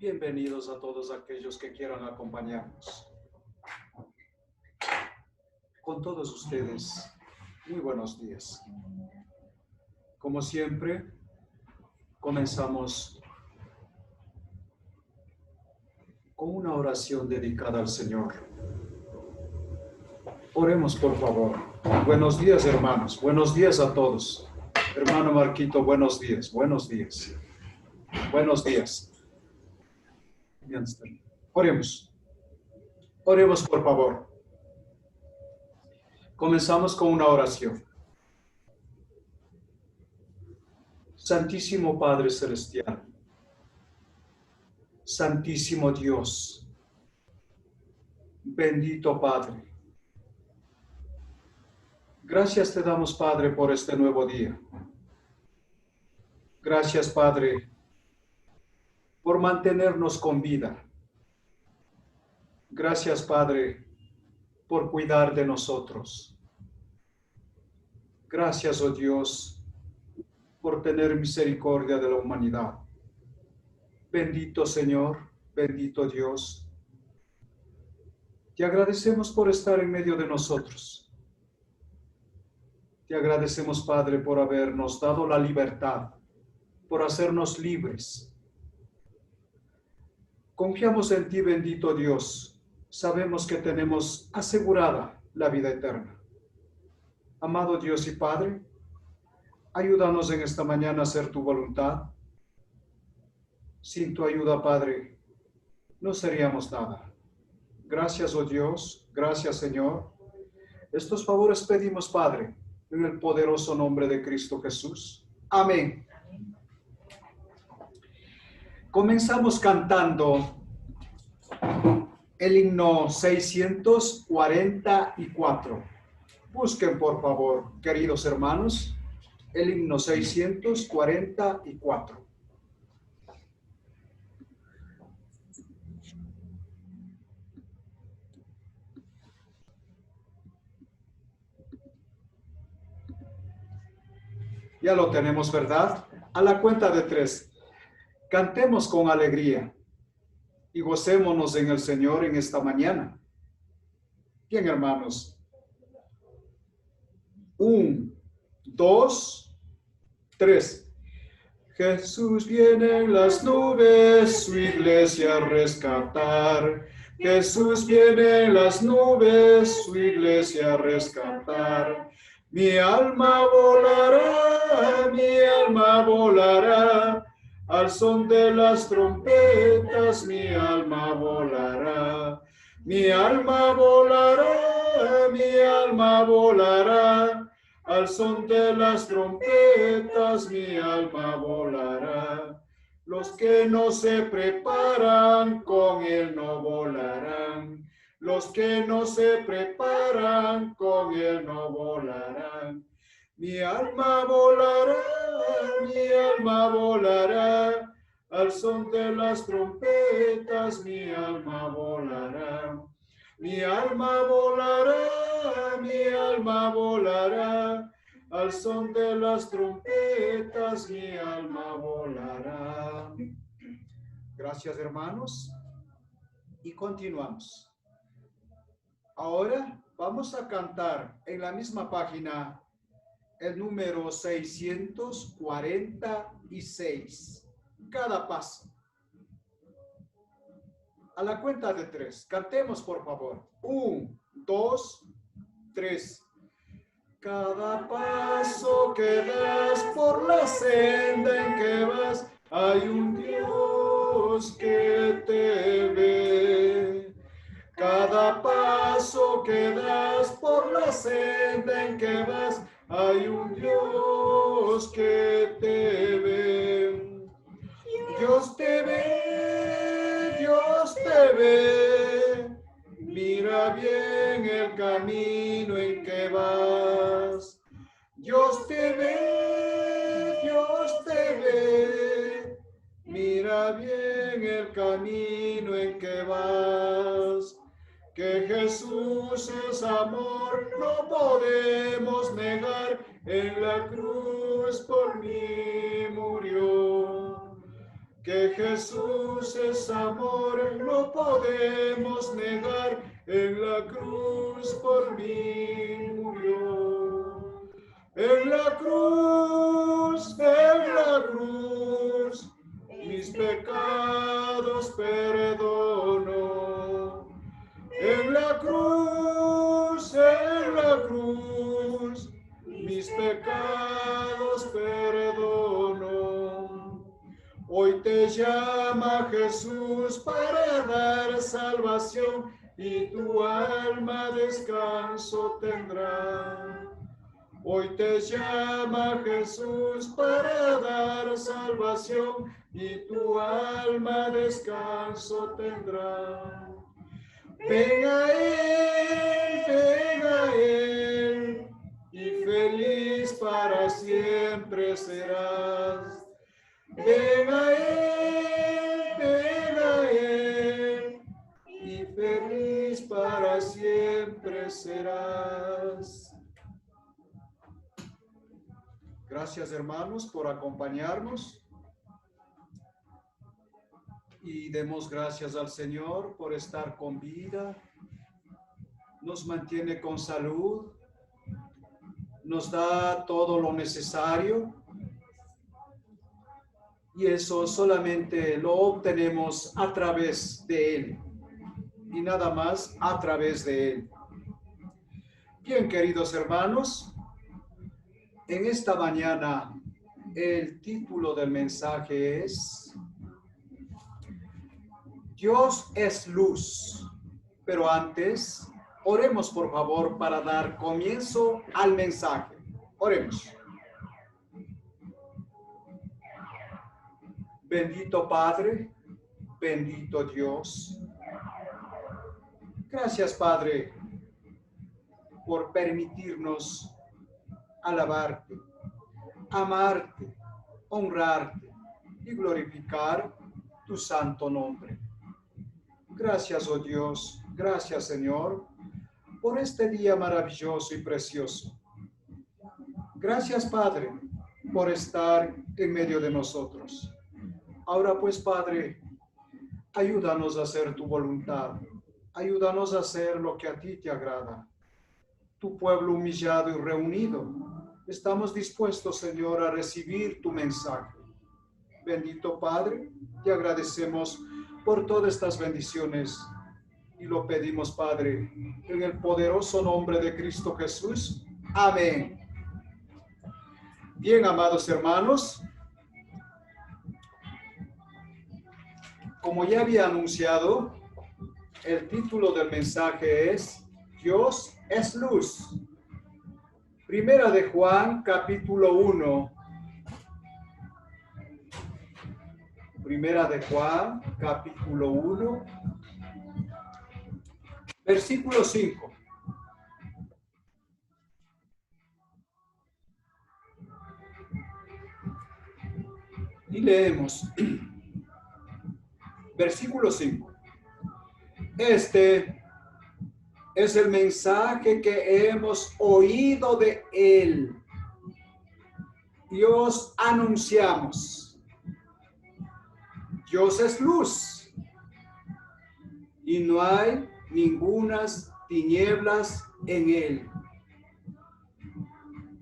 Bienvenidos a todos aquellos que quieran acompañarnos. Con todos ustedes, muy buenos días. Como siempre, comenzamos con una oración dedicada al Señor. Oremos, por favor. Buenos días, hermanos. Buenos días a todos. Hermano Marquito, buenos días. Buenos días. Buenos días. Oremos. Oremos, por favor. Comenzamos con una oración. Santísimo Padre Celestial, Santísimo Dios, bendito Padre, gracias te damos, Padre, por este nuevo día. Gracias, Padre, por mantenernos con vida. Gracias, Padre, por cuidar de nosotros. Gracias, oh Dios, por tener misericordia de la humanidad. Bendito Señor, bendito Dios. Te agradecemos por estar en medio de nosotros. Te agradecemos, Padre, por habernos dado la libertad, por hacernos libres. Confiamos en ti, bendito Dios. Sabemos que tenemos asegurada la vida eterna. Amado Dios y Padre, ayúdanos en esta mañana a hacer tu voluntad. Sin tu ayuda, Padre, no seríamos nada. Gracias, oh Dios, gracias, Señor. Estos favores pedimos, Padre, en el poderoso nombre de Cristo Jesús. Amén. Comenzamos cantando el himno 644. Busquen, por favor, queridos hermanos, el himno 644. Ya lo tenemos, ¿verdad? A la cuenta de 3. Cantemos con alegría y gocémonos en el Señor en esta mañana. Bien, hermanos. 1, 2, 3. Jesús viene en las nubes, su iglesia a rescatar. Jesús viene en las nubes, su iglesia a rescatar. Mi alma volará, al son de las trompetas, mi alma volará. Mi alma volará, al son de las trompetas, mi alma volará. Los que no se preparan, con él no volarán. Los que no se preparan, con él no volarán. Mi alma volará, al son de las trompetas, mi alma volará. Mi alma volará, al son de las trompetas, mi alma volará. Gracias, hermanos. Y continuamos. Ahora vamos a cantar en la misma página el número 646. Cada paso. A la cuenta de 3. Cantemos, por favor. 1, 2, 3. Cada paso que das por la senda en que vas, hay un Dios que te ve. Cada paso que das por la senda en que vas, hay un Dios que te ve. Dios te ve, Dios te ve. Mira bien el camino en que vas. Dios te ve, Dios te ve. Mira bien el camino en que vas. Que Jesús es amor, no podemos negar, en la cruz por mí murió. Que Jesús es amor, no podemos negar, en la cruz por mí murió. En la cruz, mis pecados perdonó. En la cruz, mis pecados perdonó. Hoy te llama Jesús para dar salvación y tu alma descanso tendrá. Hoy te llama Jesús para dar salvación y tu alma descanso tendrá. Ven a Él, y feliz para siempre serás. Ven a Él, y feliz para siempre serás. Gracias, hermanos, por acompañarnos. Y demos gracias al Señor por estar con vida. Nos mantiene con salud. Nos da todo lo necesario. Y eso solamente lo obtenemos a través de Él. Y nada más a través de Él. Bien, queridos hermanos, en esta mañana el título del mensaje es Dios es luz. Pero antes, oremos por favor para dar comienzo al mensaje. Oremos. Bendito Padre, bendito Dios. Gracias, Padre, por permitirnos alabarte, amarte, honrarte y glorificar tu santo nombre. Gracias, oh Dios, gracias, Señor, por este día maravilloso y precioso. Gracias, Padre, por estar en medio de nosotros. Ahora pues, Padre, ayúdanos a hacer tu voluntad. Ayúdanos a hacer lo que a ti te agrada. Tu pueblo humillado y reunido, estamos dispuestos, Señor, a recibir tu mensaje. Bendito Padre, te agradecemos por todas estas bendiciones y lo pedimos, Padre, en el poderoso nombre de Cristo Jesús. Amén. Bien, amados hermanos, como ya había anunciado, el título del mensaje es Dios es luz. Primera de Juan, capítulo 1. Primera de Juan, capítulo 1, versículo 5. Y leemos. Versículo 5. Este es el mensaje que hemos oído de Él y os anunciamos. Dios es luz y no hay ningunas tinieblas en Él.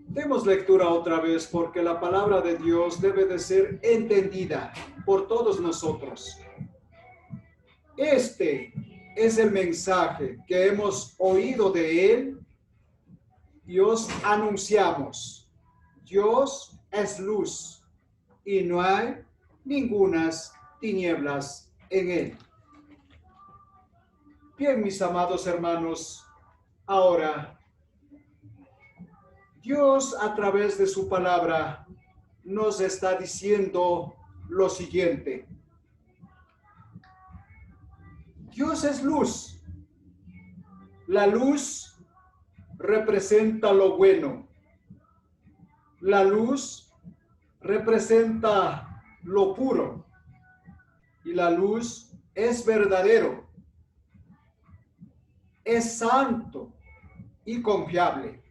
Demos lectura otra vez porque la palabra de Dios debe de ser entendida por todos nosotros. Este es el mensaje que hemos oído de Él y os anunciamos. Dios es luz y no hay ningunas tinieblas en Él. Bien, mis amados hermanos, ahora Dios a través de su palabra nos está diciendo lo siguiente. Dios es luz. La luz representa lo bueno. La luz representa lo puro. Y la luz es verdadero. Es santo y confiable.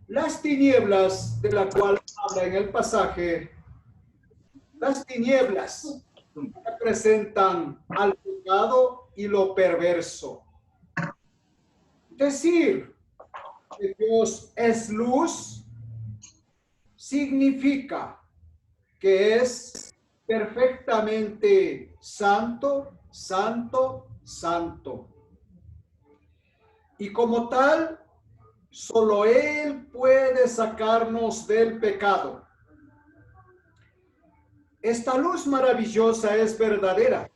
Las tinieblas de la cual habla en el pasaje Las tinieblas representan al pecado y lo perverso. Decir que Dios es luz significa que es perfectamente santo, santo, santo. Y como tal, solo Él puede sacarnos del pecado. Esta luz maravillosa es verdadera,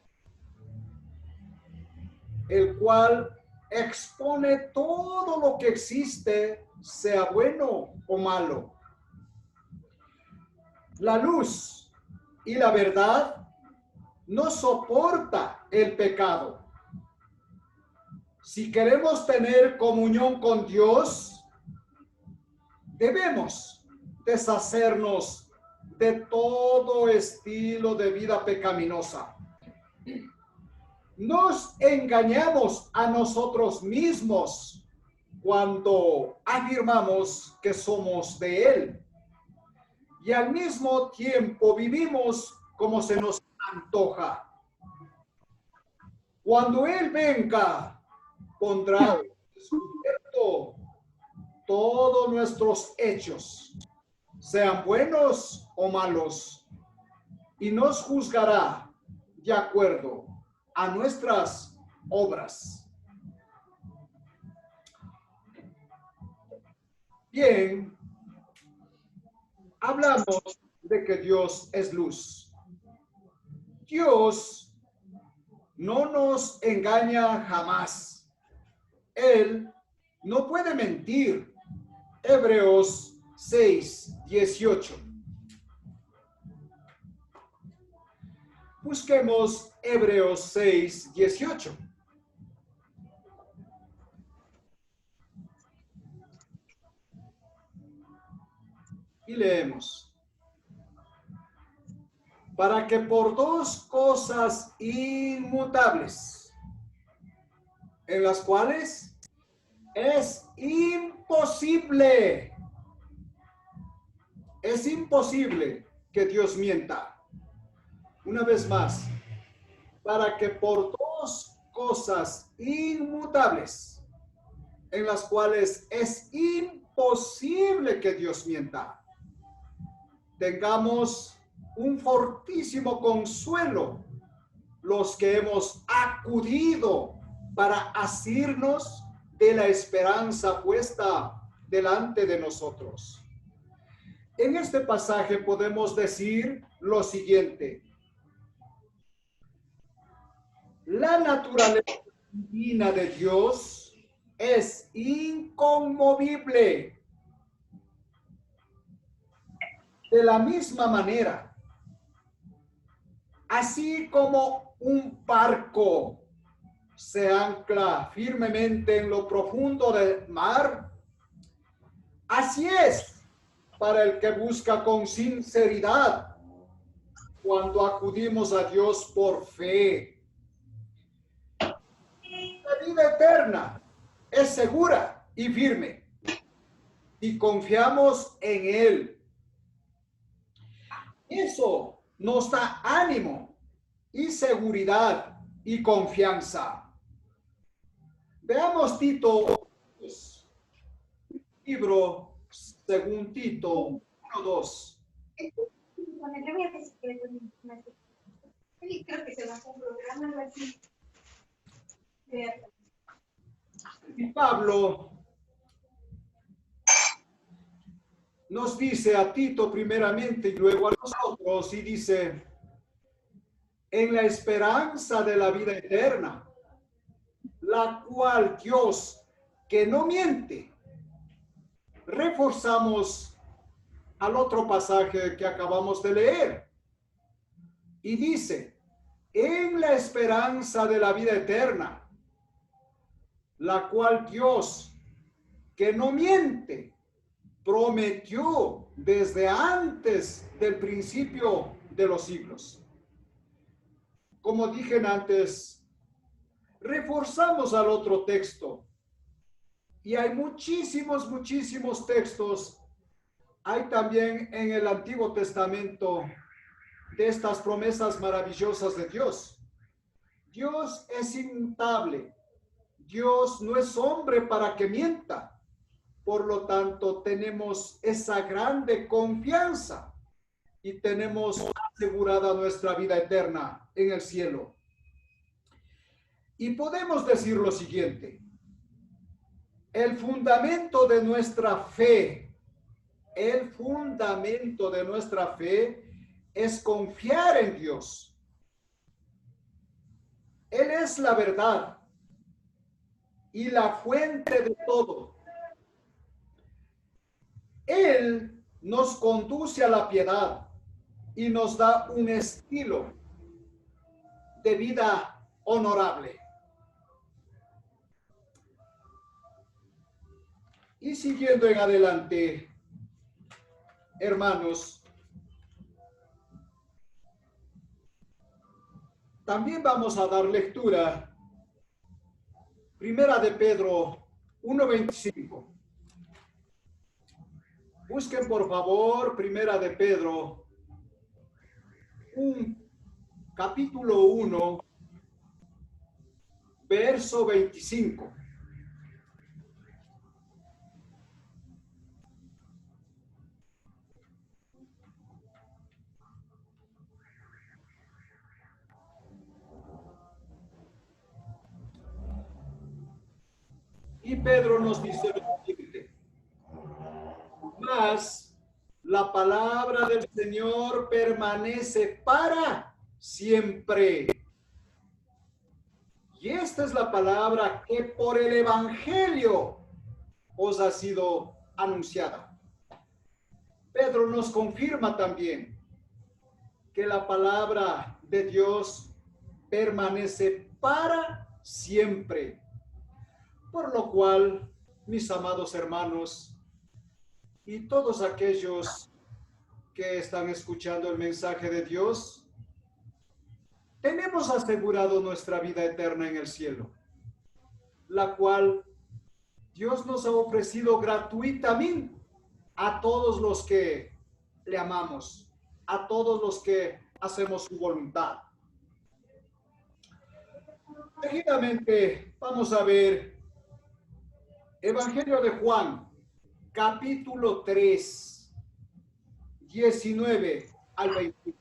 el cual expone todo lo que existe, sea bueno o malo. La luz y la verdad no soporta el pecado. Si queremos tener comunión con Dios, debemos deshacernos de todo estilo de vida pecaminosa. Nos engañamos a nosotros mismos cuando afirmamos que somos de Él y al mismo tiempo vivimos como se nos antoja. Cuando Él venga, pondrá en descubierto todos nuestros hechos, sean buenos o malos, y nos juzgará de acuerdo a nuestras obras. Bien, hablamos de que Dios es luz. Dios no nos engaña jamás. Él no puede mentir. Hebreos 6:18. Busquemos Hebreos 6:18. Y leemos. Para que por dos cosas inmutables, en las cuales es imposible que Dios mienta. Una vez más, para que por dos cosas inmutables, en las cuales es imposible que Dios mienta, tengamos un fortísimo consuelo los que hemos acudido para asirnos de la esperanza puesta delante de nosotros. En este pasaje podemos decir lo siguiente: la naturaleza divina de Dios es inconmovible. De la misma manera, así como un barco se ancla firmemente en lo profundo del mar, así es para el que busca con sinceridad cuando acudimos a Dios por fe. La vida eterna es segura y firme y confiamos en Él. Eso nos da ánimo y seguridad y confianza. Veamos Tito, libro según Tito 1:2. Y Pablo nos dice a Tito primeramente y luego a nosotros, y dice: en la esperanza de la vida eterna, la cual Dios, que no miente. Reforzamos al otro pasaje que acabamos de leer y dice: en la esperanza de la vida eterna, la cual Dios, que no miente, prometió desde antes del principio de los siglos. Como dije antes, reforzamos al otro texto. Y hay muchísimos textos. Hay también en el Antiguo Testamento de estas promesas maravillosas de Dios. Dios es inmutable. Dios no es hombre para que mienta. Por lo tanto, tenemos esa grande confianza y tenemos asegurada nuestra vida eterna en el cielo. Y podemos decir lo siguiente: el fundamento de nuestra fe, es confiar en Dios. Él es la verdad y la fuente de todo. Él nos conduce a la piedad y nos da un estilo de vida honorable. Y siguiendo en adelante, hermanos, también vamos a dar lectura. Primera de Pedro 1:25. Busquen por favor Primera de Pedro, capítulo 1, verso 25. Y Pedro nos dice lo siguiente: mas la palabra del Señor permanece para siempre. Y esta es la palabra que por el Evangelio os ha sido anunciada. Pedro nos confirma también que la palabra de Dios permanece para siempre. Por lo cual, mis amados hermanos, y todos aquellos que están escuchando el mensaje de Dios, tenemos asegurado nuestra vida eterna en el cielo, la cual Dios nos ha ofrecido gratuitamente a todos los que le amamos, a todos los que hacemos su voluntad. Seguidamente vamos a ver Evangelio de Juan, capítulo 3, 19 al 21.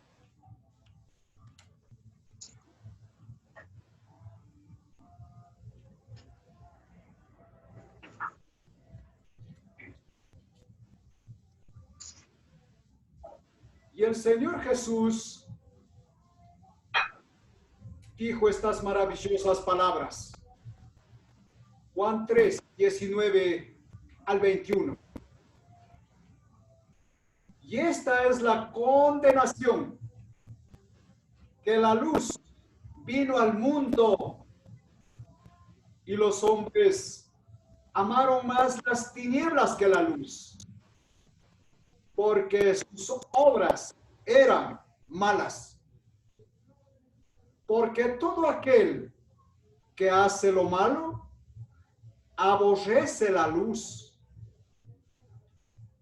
Y el Señor Jesús dijo estas maravillosas palabras. Juan 3, 19 al 21. Y esta es la condenación, que la luz vino al mundo y los hombres amaron más las tinieblas que la luz, porque sus obras eran malas. Porque todo aquel que hace lo malo aborrece la luz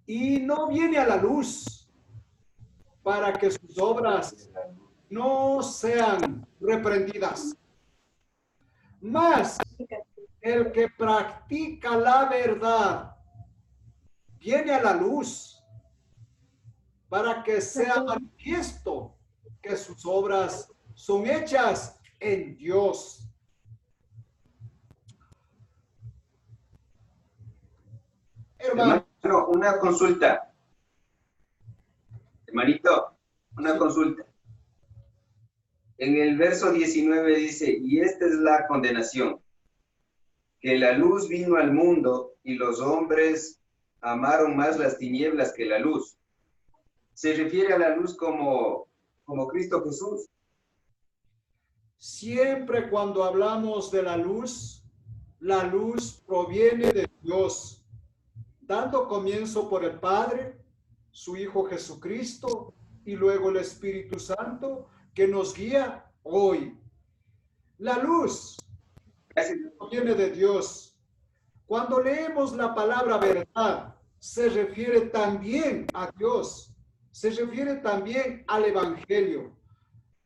y no viene a la luz para que sus obras no sean reprendidas. Mas el que practica la verdad viene a la luz para que sea manifiesto que sus obras son hechas en Dios. Hermano, una consulta. Hermanito, una consulta. En el verso 19 dice, y esta es la condenación, que la luz vino al mundo y los hombres amaron más las tinieblas que la luz. ¿Se refiere a la luz como Cristo Jesús? Siempre cuando hablamos de la luz proviene de Dios, dando comienzo por el Padre, su Hijo Jesucristo y luego el Espíritu Santo que nos guía hoy. La luz proviene de Dios. Cuando leemos la palabra verdad, se refiere también a Dios. se refiere también al Evangelio.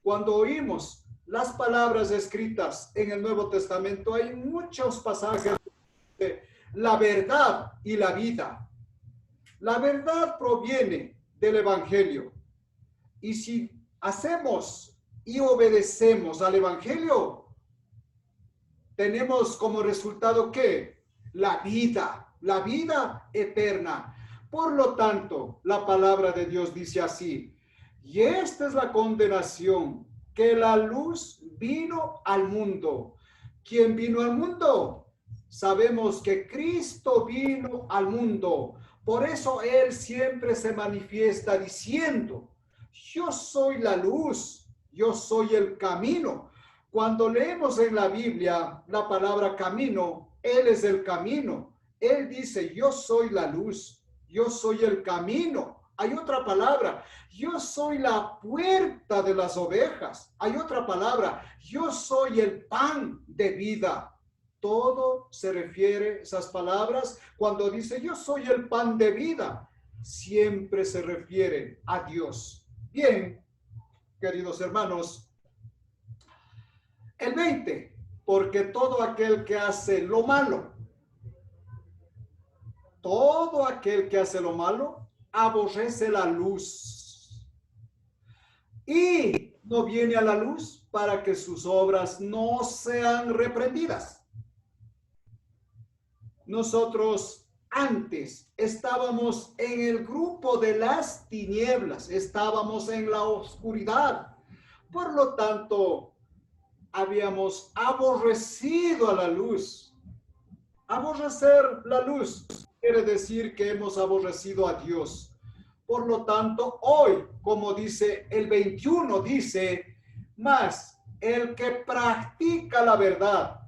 Cuando oímos las palabras escritas en el Nuevo Testamento, hay muchos pasajes de la verdad y la vida. La verdad proviene del Evangelio. Y si hacemos y obedecemos al Evangelio, tenemos como resultado ¿qué? La vida eterna. Por lo tanto, la palabra de Dios dice así: y esta es la condenación, que la luz vino al mundo. ¿Quién vino al mundo? Sabemos que Cristo vino al mundo. Por eso Él siempre se manifiesta diciendo: yo soy la luz, yo soy el camino. Cuando leemos en la Biblia la palabra camino, Él es el camino. Él dice: yo soy la luz, yo soy el camino. Hay otra palabra: yo soy la puerta de las ovejas. Hay otra palabra: yo soy el pan de vida. Todo se refiere, esas palabras, cuando dice yo soy el pan de vida, siempre se refiere a Dios. Bien, queridos hermanos, el 20, porque todo aquel que hace lo malo, todo aquel que hace lo malo, aborrece la luz y no viene a la luz para que sus obras no sean reprendidas. Nosotros antes estábamos en el grupo de las tinieblas, estábamos en la oscuridad. Por lo tanto, habíamos aborrecido a la luz. Aborrecer la luz quiere decir que hemos aborrecido a Dios. Por lo tanto, hoy, como dice el 21, dice: mas el que practica la verdad,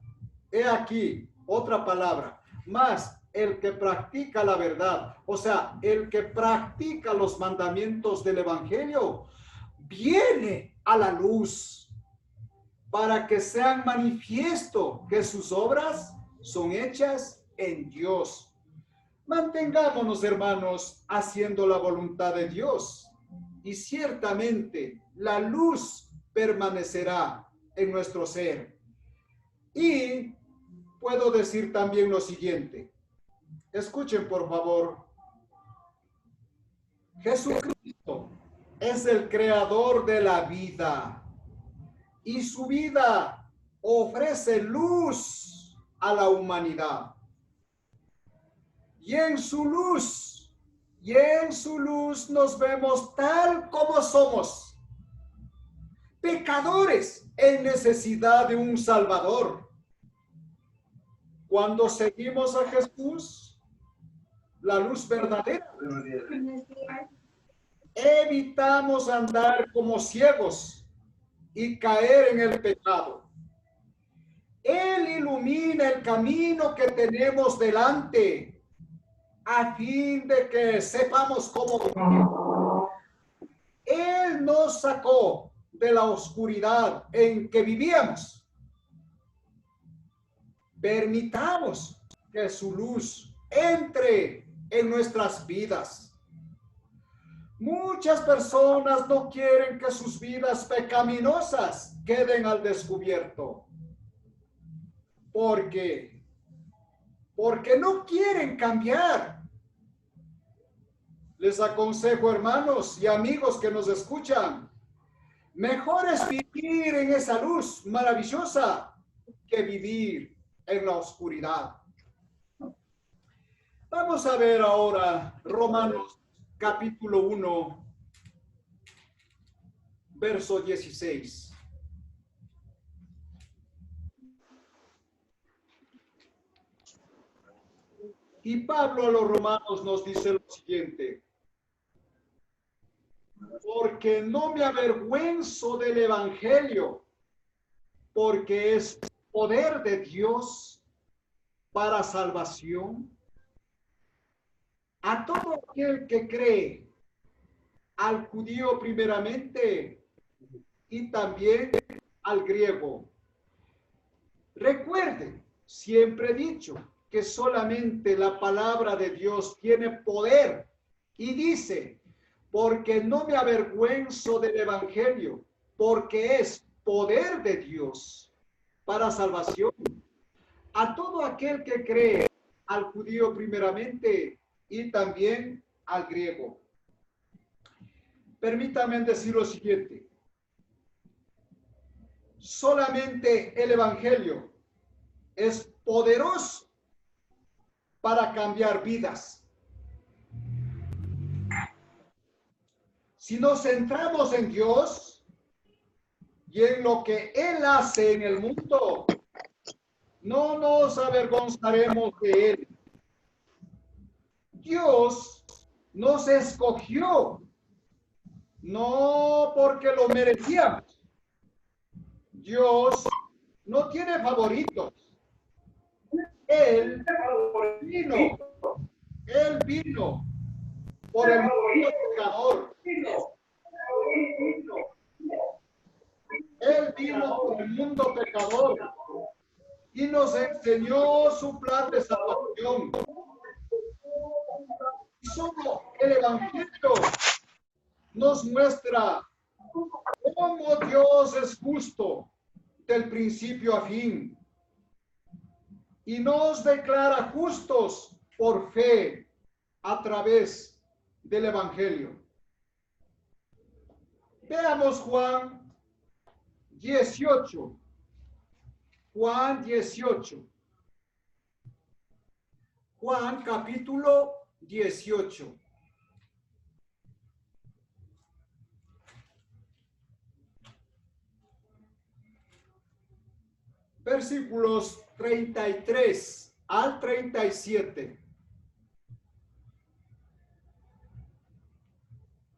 he aquí otra palabra, mas el que practica la verdad, o sea, el que practica los mandamientos del Evangelio, viene a la luz para que sean manifiesto que sus obras son hechas en Dios. Mantengámonos, hermanos, haciendo la voluntad de Dios, y ciertamente la luz permanecerá en nuestro ser. Y puedo decir también lo siguiente. Escuchen, por favor. Jesucristo es el creador de la vida, y su vida ofrece luz a la humanidad. Y en su luz nos vemos tal como somos, pecadores en necesidad de un Salvador. Cuando seguimos a Jesús, la luz verdadera, evitamos andar como ciegos y caer en el pecado. Él ilumina el camino que tenemos delante, a fin de que sepamos cómo vivir. Él nos sacó de la oscuridad en que vivíamos. Permitamos que su luz entre en nuestras vidas. Muchas personas no quieren que sus vidas pecaminosas queden al descubierto. ¿Por qué? Porque no quieren cambiar. Les aconsejo, hermanos y amigos que nos escuchan, mejor es vivir en esa luz maravillosa que vivir en la oscuridad. Vamos a ver ahora Romanos capítulo 1, verso 16. Y Pablo a los romanos nos dice lo siguiente: porque no me avergüenzo del evangelio, porque es poder de Dios para salvación a todo aquel que cree, al judío primeramente y también al griego. Recuerden, siempre he dicho que solamente la palabra de Dios tiene poder, y dice: porque no me avergüenzo del evangelio, porque es poder de Dios para salvación a todo aquel que cree, al judío primeramente y también al griego. Permítanme decir lo siguiente. Solamente el evangelio es poderoso para cambiar vidas. Si nos centramos en Dios y en lo que Él hace en el mundo, no nos avergonzaremos de Él. Dios nos escogió, no porque lo merecíamos. Dios no tiene favoritos. Él vino por el mundo pecador. Él vino por el mundo pecador y nos enseñó su plan de salvación. Y solo el evangelio nos muestra cómo Dios es justo del principio a fin y nos declara justos por fe a través del evangelio. Veamos Juan 18. Juan 18. Juan capítulo 18. Versículos 33 al 37.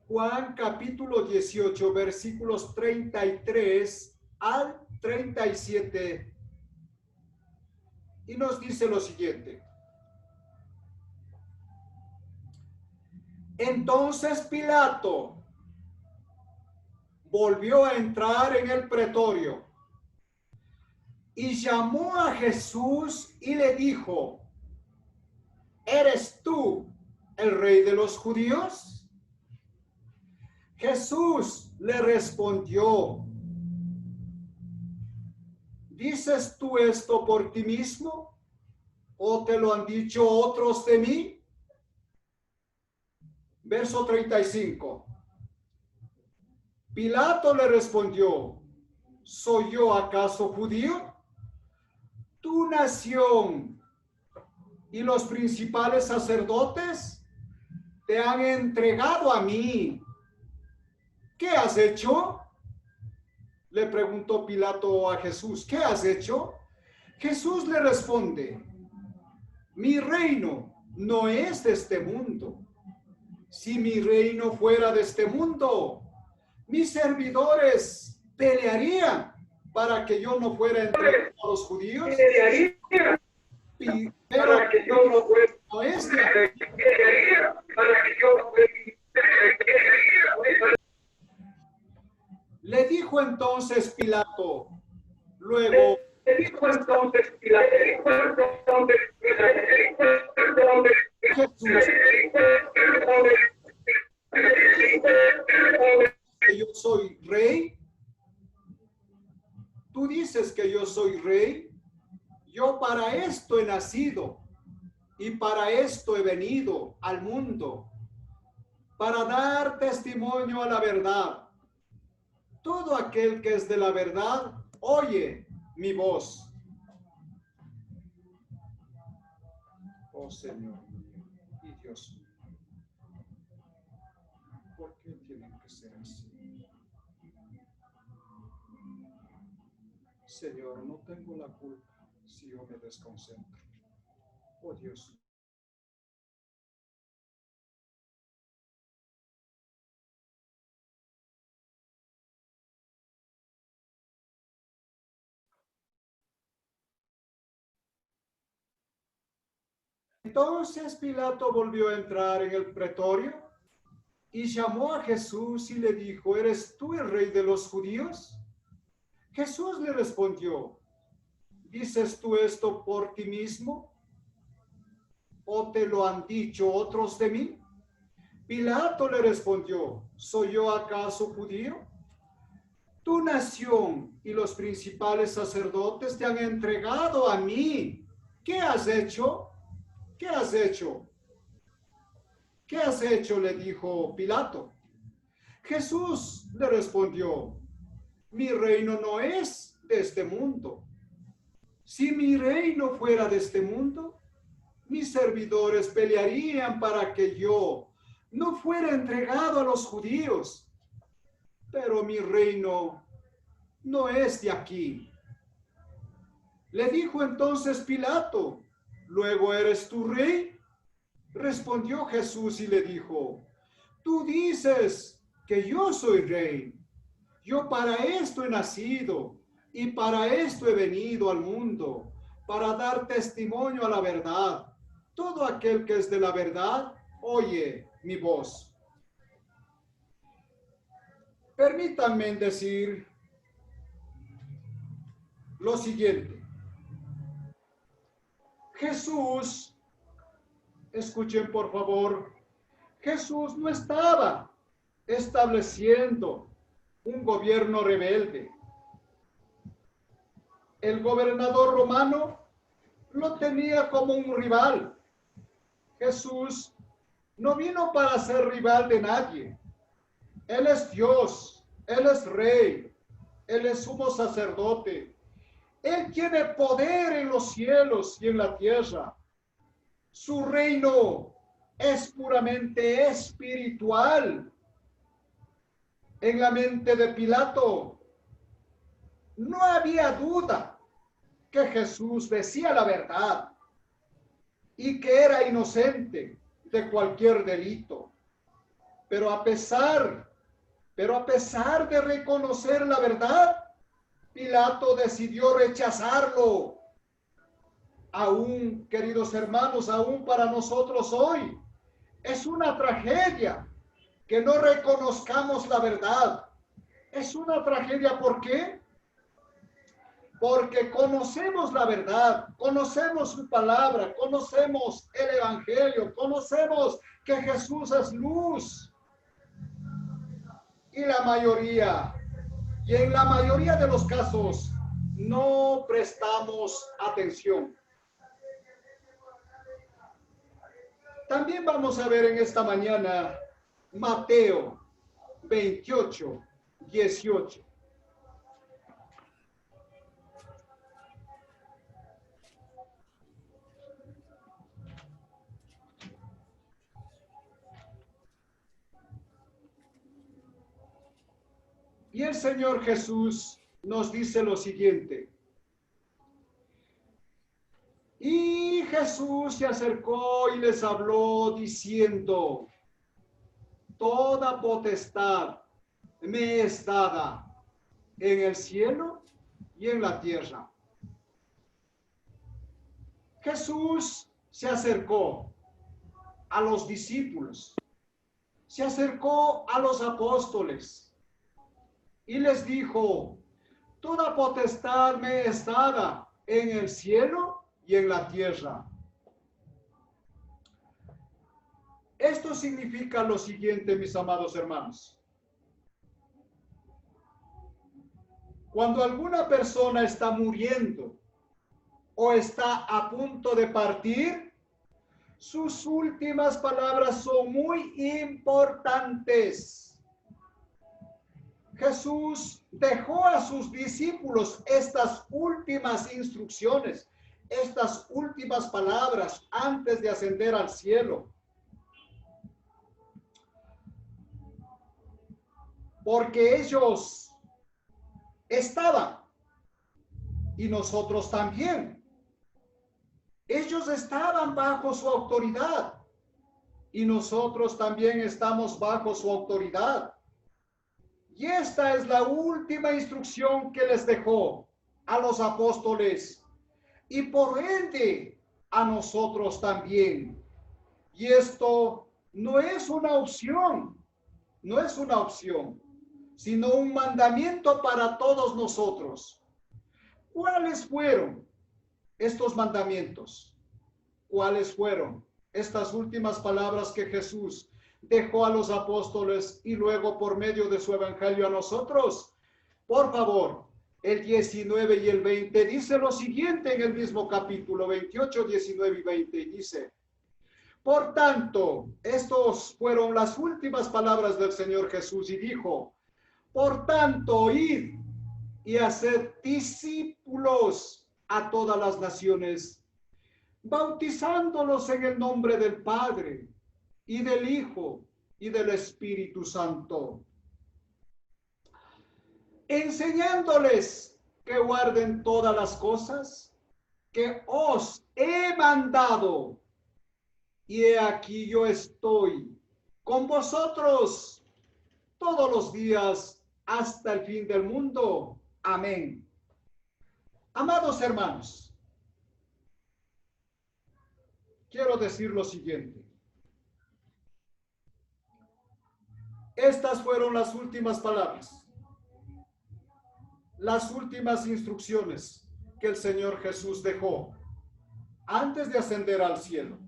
Juan capítulo 18, versículos 33 al 37. Y nos dice lo siguiente. Entonces Pilato volvió a entrar en el pretorio y llamó a Jesús y le dijo: ¿eres tú el rey de los judíos? Jesús le respondió: ¿dices tú esto por ti mismo o te lo han dicho otros de mí? Verso 35. Pilato le respondió: ¿soy yo acaso judío? Tu nación y los principales sacerdotes te han entregado a mí. ¿Qué has hecho? Le preguntó Pilato a Jesús. ¿Qué has hecho? Jesús le responde: mi reino no es de este mundo. Si mi reino fuera de este mundo, mis servidores pelearían para que yo no fuera entregado a los judíos. Pero no es de aquí. Le dijo entonces Pilato, luego Jesús, que yo soy rey. Tú dices que yo soy rey. Yo para esto he nacido y para esto he venido al mundo, para dar testimonio a la verdad. Todo aquel que es de la verdad oye mi voz. Oh Señor y Dios mío, ¿por qué tienen que ser así? Señor, no tengo la culpa si yo me desconcentro. Oh Dios. Entonces Pilato volvió a entrar en el pretorio y llamó a Jesús y le dijo: ¿eres tú el rey de los judíos? Jesús le respondió: ¿dices tú esto por ti mismo o te lo han dicho otros de mí? Pilato le respondió, ¿soy yo acaso judío? Tu nación y los principales sacerdotes te han entregado a mí. ¿Qué has hecho? ¿Qué has hecho? ¿Qué has hecho? Le dijo Pilato. Jesús le respondió, mi reino no es de este mundo. Si mi reino fuera de este mundo, mis servidores pelearían para que yo no fuera entregado a los judíos. Pero mi reino no es de aquí. Le dijo entonces Pilato, ¿luego eres tu rey? Respondió Jesús y le dijo, tú dices que yo soy rey. Yo para esto he nacido y para esto he venido al mundo, para dar testimonio a la verdad. Todo aquel que es de la verdad, oye mi voz. Permítanme decir lo siguiente. Jesús, escuchen por favor, Jesús no estaba estableciendo un gobierno rebelde. El gobernador romano lo tenía como un rival. Jesús no vino para ser rival de nadie. Él es Dios, Él es Rey, Él es sumo sacerdote. Él tiene poder en los cielos y en la tierra. Su reino es puramente espiritual. En la mente de Pilato no había duda que Jesús decía la verdad y que era inocente de cualquier delito. Pero a pesar de reconocer la verdad, Pilato decidió rechazarlo. Aún, queridos hermanos, aún para nosotros hoy, es una tragedia que no reconozcamos la verdad. Es una tragedia, ¿por qué? Porque conocemos la verdad, conocemos su palabra, conocemos el evangelio, conocemos que Jesús es luz. Y en la mayoría de los casos, no prestamos atención. También vamos a ver en esta mañana Mateo 28, 18. Y el Señor Jesús nos dice lo siguiente. Y Jesús se acercó y les habló diciendo, toda potestad me es dada en el cielo y en la tierra. Jesús se acercó a los discípulos, se acercó a los apóstoles y les dijo, toda potestad me es dada en el cielo y en la tierra. Esto significa lo siguiente, mis amados hermanos. Cuando alguna persona está muriendo o está a punto de partir, sus últimas palabras son muy importantes. Jesús dejó a sus discípulos estas últimas instrucciones, estas últimas palabras antes de ascender al cielo. Porque ellos estaban y nosotros también. Ellos estaban bajo su autoridad y nosotros también estamos bajo su autoridad. Y esta es la última instrucción que les dejó a los apóstoles y por ende a nosotros también. Y esto no es una opción, sino un mandamiento para todos nosotros. ¿Cuáles fueron estos mandamientos? ¿Cuáles fueron estas últimas palabras que Jesús dejó a los apóstoles y luego por medio de su evangelio a nosotros. Por favor, el 19 y el 20 dice lo siguiente en el mismo capítulo 28, 19 y 20. Dice: por tanto, estos fueron las últimas palabras del Señor Jesús y dijo: por tanto, id y haced discípulos a todas las naciones, bautizándolos en el nombre del Padre y del Hijo y del Espíritu Santo, enseñándoles que guarden todas las cosas que os he mandado. Y he aquí yo estoy con vosotros todos los días hasta el fin del mundo. Amén. Amados hermanos, quiero decir lo siguiente. Estas fueron las últimas palabras, las últimas instrucciones que el Señor Jesús dejó antes de ascender al cielo.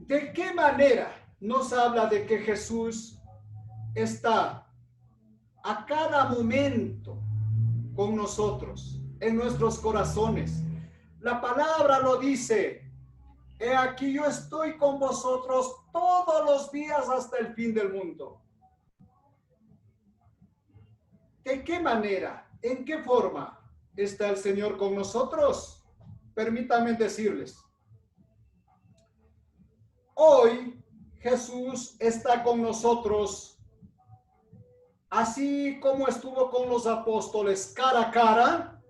¿De qué manera nos habla de que Jesús está a cada momento con nosotros, en nuestros corazones? La palabra lo dice: he aquí yo estoy con vosotros todos los días hasta el fin del mundo. ¿De qué manera, en qué forma está el Señor con nosotros? Permítanme decirles. Hoy Jesús está con nosotros, así como estuvo con los apóstoles cara a cara.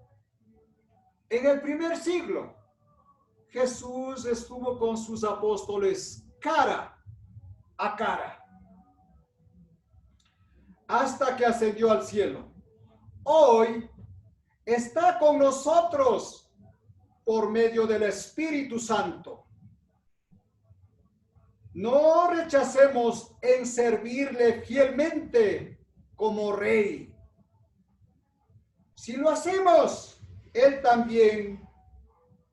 En el primer siglo, Jesús estuvo con sus apóstoles cara a cara, hasta que ascendió al cielo. Hoy está con nosotros por medio del Espíritu Santo. No rechacemos en servirle fielmente como Rey. Si lo hacemos, Él también.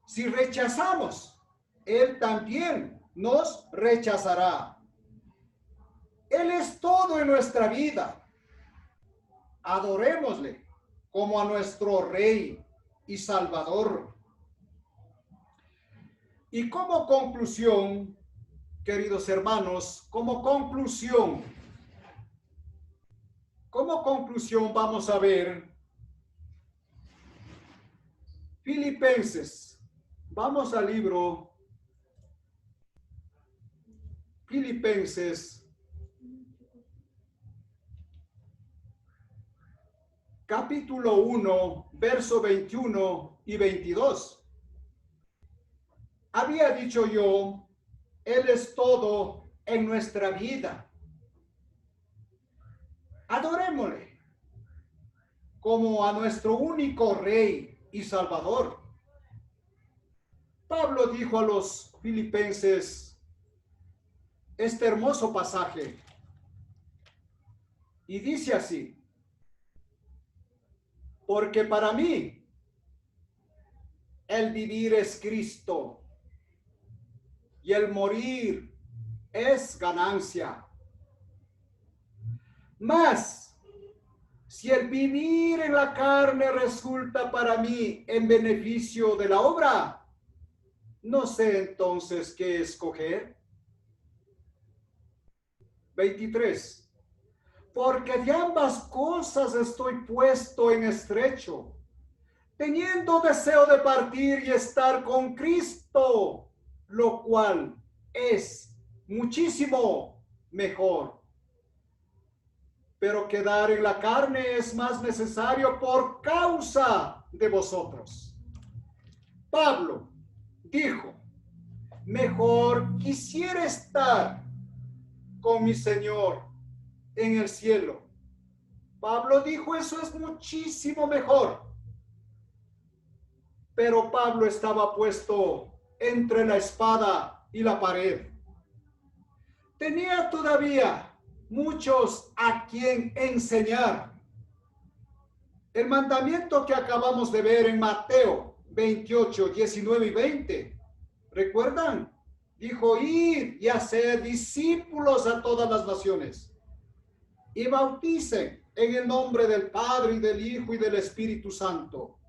Si rechazamos, Él también nos rechazará. Él es todo en nuestra vida. Adorémosle como a nuestro Rey y Salvador. Y como conclusión, queridos hermanos, como conclusión vamos a ver Filipenses. Vamos al libro Filipenses, capítulo 1, verso 21 y 22. Había dicho yo, Él es todo en nuestra vida. Adorémosle como a nuestro único Rey y Salvador. Pablo dijo a los filipenses este hermoso pasaje y dice así: porque para mí el vivir es Cristo y el morir es ganancia. Mas, si el vivir en la carne resulta para mí en beneficio de la obra, no sé entonces qué escoger. 23. Porque de ambas cosas estoy puesto en estrecho, teniendo deseo de partir y estar con Cristo, lo cual es muchísimo mejor. Pero quedar en la carne es más necesario por causa de vosotros. Pablo dijo: mejor quisiera estar con mi Señor en el cielo. Pablo dijo: eso es muchísimo mejor. Pero Pablo estaba puesto entre la espada y la pared. Tenía todavía muchos a quien enseñar. El mandamiento que acabamos de ver en Mateo 28, 19 y 20. ¿Recuerdan? Dijo, ir y hacer discípulos a todas las naciones y bauticen en el nombre del Padre y del Hijo y del Espíritu Santo.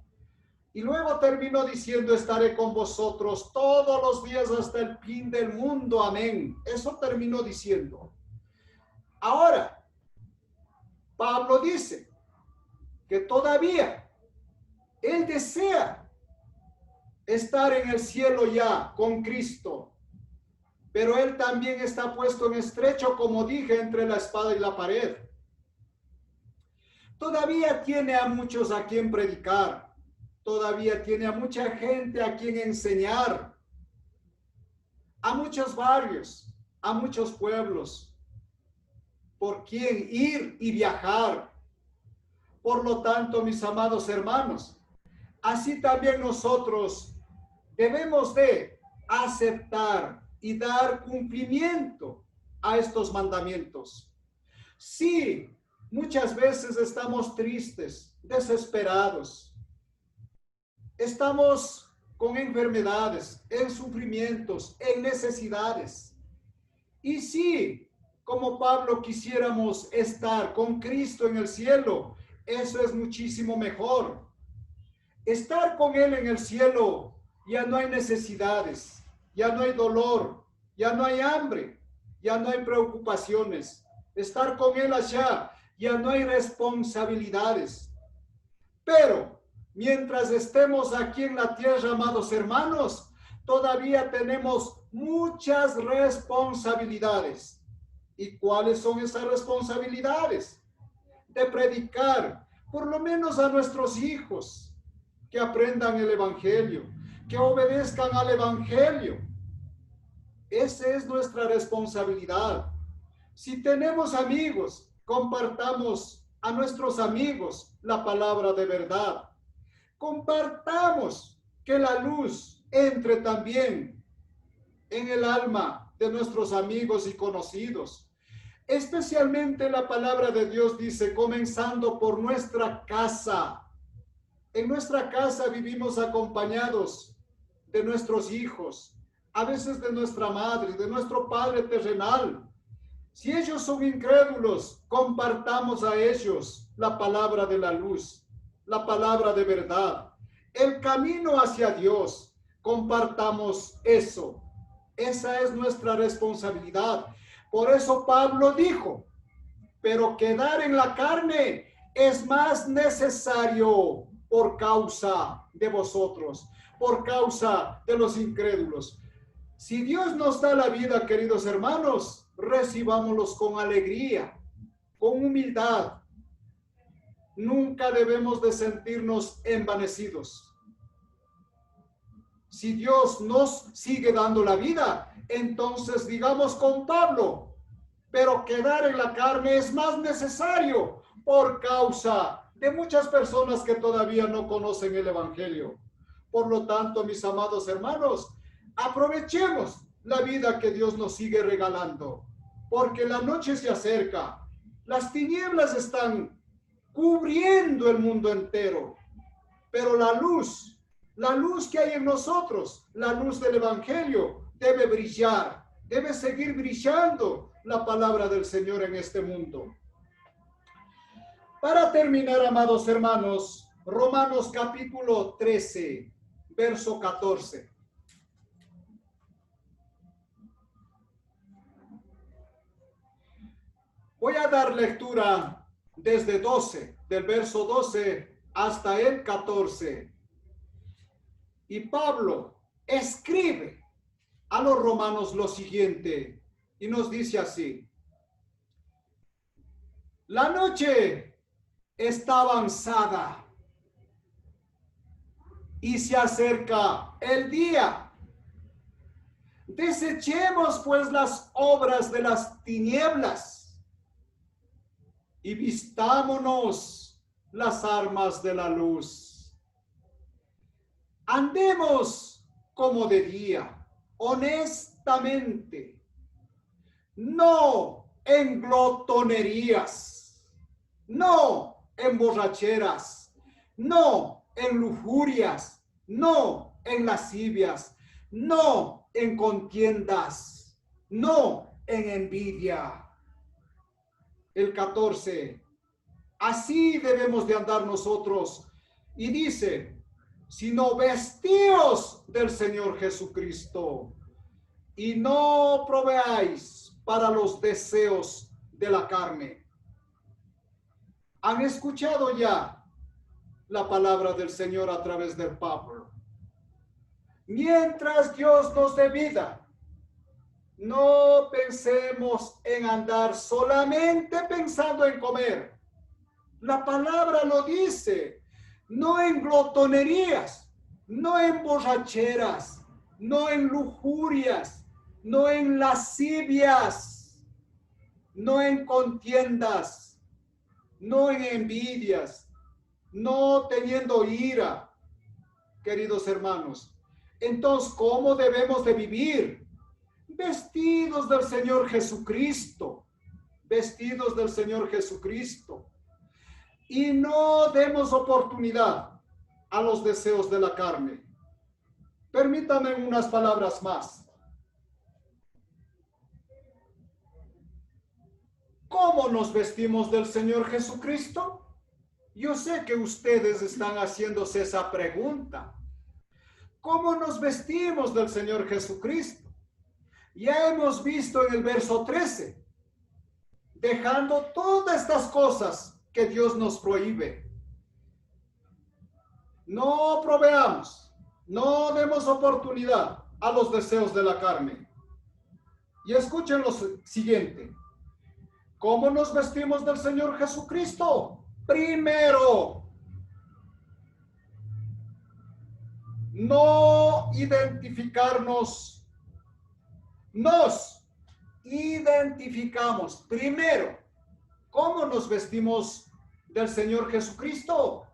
Y luego terminó diciendo, estaré con vosotros todos los días hasta el fin del mundo. Amén. Eso terminó diciendo. Ahora, Pablo dice que todavía él desea estar en el cielo ya con Cristo, pero él también está puesto en estrecho, como dije, entre la espada y la pared. Todavía tiene a muchos a quien predicar, todavía tiene a mucha gente a quien enseñar, a muchos barrios, a muchos pueblos, por quien ir y viajar. Por lo tanto, mis amados hermanos, así también nosotros debemos de aceptar y dar cumplimiento a estos mandamientos. Sí, muchas veces estamos tristes, desesperados, estamos con enfermedades, en sufrimientos, en necesidades. Y sí, como Pablo quisiéramos estar con Cristo en el cielo, eso es muchísimo mejor. Estar con Él en el cielo, ya no hay necesidades, ya no hay dolor, ya no hay hambre, ya no hay preocupaciones. Estar con Él allá, ya no hay responsabilidades. Pero mientras estemos aquí en la tierra, amados hermanos, todavía tenemos muchas responsabilidades. ¿Y cuáles son esas responsabilidades? De predicar, por lo menos a nuestros hijos, que aprendan el Evangelio, que obedezcan al Evangelio. Esa es nuestra responsabilidad. Si tenemos amigos, compartamos a nuestros amigos la palabra de verdad. Compartamos que la luz entre también en el alma de nuestros amigos y conocidos. Especialmente la palabra de Dios dice, comenzando por nuestra casa. En nuestra casa vivimos acompañados de nuestros hijos, a veces de nuestra madre, de nuestro padre terrenal. Si ellos son incrédulos, compartamos a ellos la palabra de la luz, la palabra de verdad, el camino hacia Dios. Compartamos eso. Esa es nuestra responsabilidad. Por eso Pablo dijo, pero quedar en la carne es más necesario por causa de vosotros, por causa de los incrédulos. Si Dios nos da la vida, queridos hermanos, recibámoslos con alegría, con humildad. Nunca debemos de sentirnos envanecidos. Si Dios nos sigue dando la vida, entonces digamos con Pablo, pero quedar en la carne es más necesario por causa de muchas personas que todavía no conocen el Evangelio. Por lo tanto, mis amados hermanos, aprovechemos la vida que Dios nos sigue regalando, porque la noche se acerca, las tinieblas están cubriendo el mundo entero, pero la luz que hay en nosotros, la luz del Evangelio, debe brillar, debe seguir brillando la palabra del Señor en este mundo. Para terminar, amados hermanos, Romanos capítulo 13, verso 14. Voy a dar lectura desde 12, del verso 12 hasta el 14. Y Pablo escribe a los romanos lo siguiente, y nos dice así: la noche está avanzada y se acerca el día. Desechemos pues las obras de las tinieblas y vistámonos las armas de la luz. Andemos como de día, honestamente, no en glotonerías, no en borracheras, no en lujurias, no en lascivias, no en contiendas, no en envidia. El 14. Así debemos de andar nosotros. Y dice, sino vestíos del Señor Jesucristo y no proveáis para los deseos de la carne. ¿Han escuchado ya la palabra del Señor a través del Pablo? Mientras Dios nos dé vida, no pensemos en andar solamente pensando en comer. La palabra lo dice, no en glotonerías, no en borracheras, no en lujurias, no en lascivias, no en contiendas, no en envidias, no teniendo ira, queridos hermanos. Entonces, ¿cómo debemos de vivir? Vestidos del Señor Jesucristo, vestidos del Señor Jesucristo. Y no demos oportunidad a los deseos de la carne. Permítame unas palabras más. ¿Cómo nos vestimos del Señor Jesucristo? Yo sé que ustedes están haciéndose esa pregunta. ¿Cómo nos vestimos del Señor Jesucristo? Ya hemos visto en el verso 13, dejando todas estas cosas que Dios nos prohíbe. No proveamos, no demos oportunidad a los deseos de la carne. Y escuchen lo siguiente. ¿Cómo nos vestimos del Señor Jesucristo? Primero, no identificarnos. Nos identificamos. Primero, ¿cómo nos vestimos del Señor Jesucristo?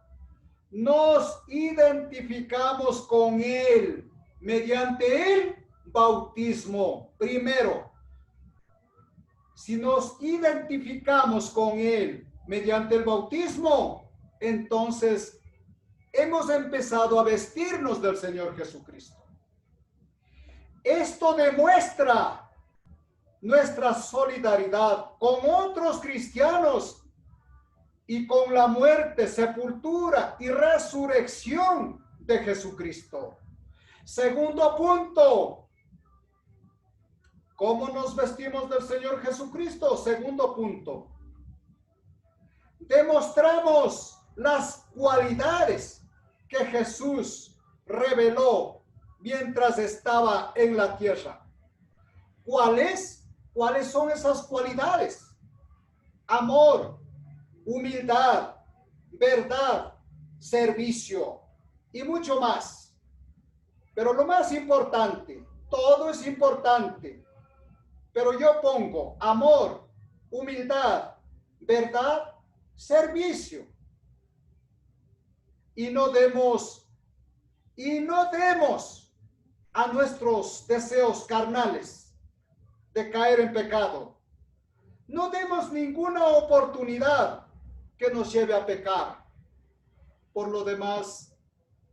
Nos identificamos con Él mediante el bautismo. Primero, si nos identificamos con Él mediante el bautismo, entonces hemos empezado a vestirnos del Señor Jesucristo. Esto demuestra nuestra solidaridad con otros cristianos y con la muerte, sepultura y resurrección de Jesucristo. Segundo punto, ¿cómo nos vestimos del Señor Jesucristo? Segundo punto, demostramos las cualidades que Jesús reveló mientras estaba en la tierra. ¿Cuáles? ¿Cuáles son esas cualidades? Amor, humildad, verdad, servicio y mucho más. Pero lo más importante, todo es importante, pero yo pongo amor, humildad, verdad, servicio. Y no demos a nuestros deseos carnales de caer en pecado. No demos ninguna oportunidad que nos lleve a pecar. Por lo demás,